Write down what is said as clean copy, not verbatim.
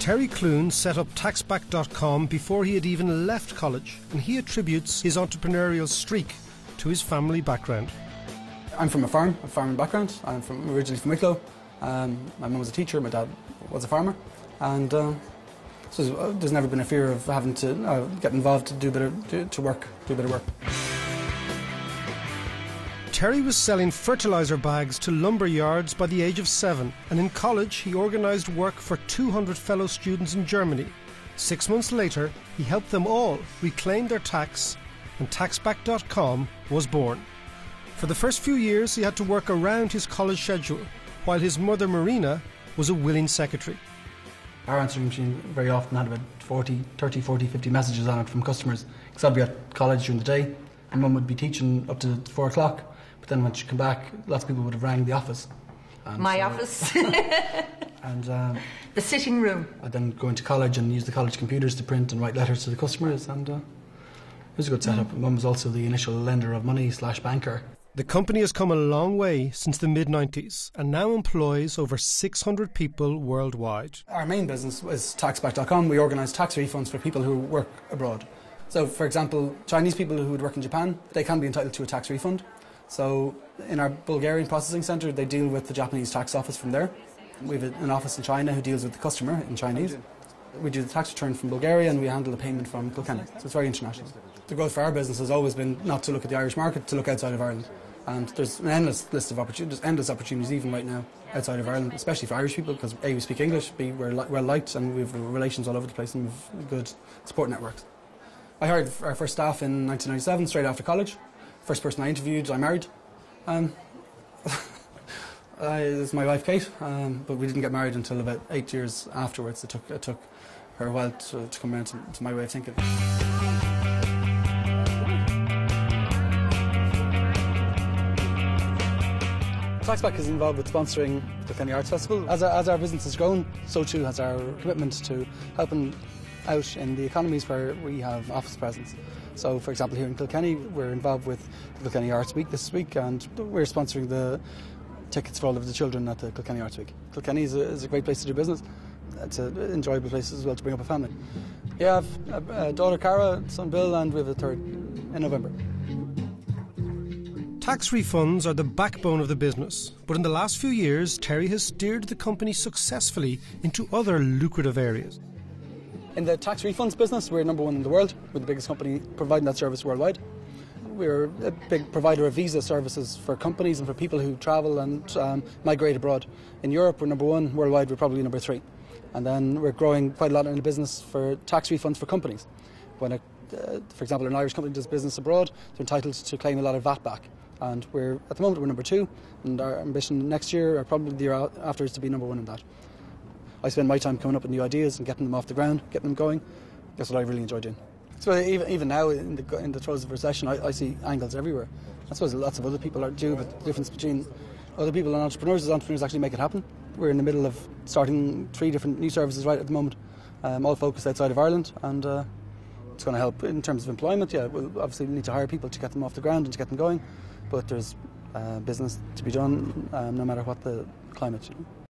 Terry Clune set up taxback.com before he had even left college, and he attributes his entrepreneurial streak to his family background. I'm from a farming background. I'm originally from Wicklow. My mum was a teacher, my dad was a farmer, and so there's never been a fear of having to get involved to do a bit of work. Terry was selling fertiliser bags to lumber yards by the age of 7, and in college he organised work for 200 fellow students in Germany. 6 months later, he helped them all reclaim their tax, and taxback.com was born. For the first few years he had to work around his college schedule, while his mother Marina was a willing secretary. Our answering machine very often had about 30, 40, 50 messages on it from customers, because I'd be at college during the day and Mum would be teaching up to 4 o'clock. But then when she came back, lots of people would have rang the office. My office. And the sitting room. I'd then go into college and use the college computers to print and write letters to the customers, and it was a good setup. Mum was also the initial lender of money / banker. The company has come a long way since the mid-90s and now employs over 600 people worldwide. Our main business is taxback.com. We organise tax refunds for people who work abroad. So, for example, Chinese people who would work in Japan, they can be entitled to a tax refund. So in our Bulgarian processing centre, they deal with the Japanese tax office from there. We have an office in China who deals with the customer in Chinese. We do the tax return from Bulgaria and we handle the payment from Kilkenny. So it's very international. The growth for our business has always been not to look at the Irish market, to look outside of Ireland. And there's an endless list of opportunities, there's endless opportunities even right now outside of Ireland, especially for Irish people, because A, we speak English, B, we're well liked, and we have relations all over the place and we have good support networks. I hired our first staff in 1997, straight after college. First person I interviewed, I married. This is my wife Kate, but we didn't get married until about 8 years afterwards. It took her a while to come around to my way of thinking. Taxback is involved with sponsoring the Kilkenny Arts Festival. As our business has grown, so too has our commitment to helping out in the economies where we have office presence. So, for example, here in Kilkenny, we're involved with the Kilkenny Arts Week this week, and we're sponsoring the tickets for all of the children at the Kilkenny Arts Week. Kilkenny is a great place to do business. It's an enjoyable place as well to bring up a family. Yeah, I have a daughter Cara, son Bill, and we have a third in November. Tax refunds are the backbone of the business, but in the last few years, Terry has steered the company successfully into other lucrative areas. In the tax refunds business, we're number one in the world. We're the biggest company providing that service worldwide. We're a big provider of visa services for companies and for people who travel and migrate abroad. In Europe, we're number one. Worldwide, we're probably number 3. And then we're growing quite a lot in the business for tax refunds for companies. When, for example, an Irish company does business abroad, they're entitled to claim a lot of VAT back. And at the moment, we're number 2. And our ambition next year, or probably the year after, is to be number 1 in that. I spend my time coming up with new ideas and getting them off the ground, getting them going. That's what I really enjoy doing. So even now, in the throes of recession, I see angles everywhere. I suppose lots of other people do, but the difference between other people and entrepreneurs is entrepreneurs actually make it happen. We're in the middle of starting 3 different new services right at the moment, all focused outside of Ireland, and it's going to help in terms of employment. Yeah, we'll obviously need to hire people to get them off the ground and to get them going, but there's business to be done no matter what the climate.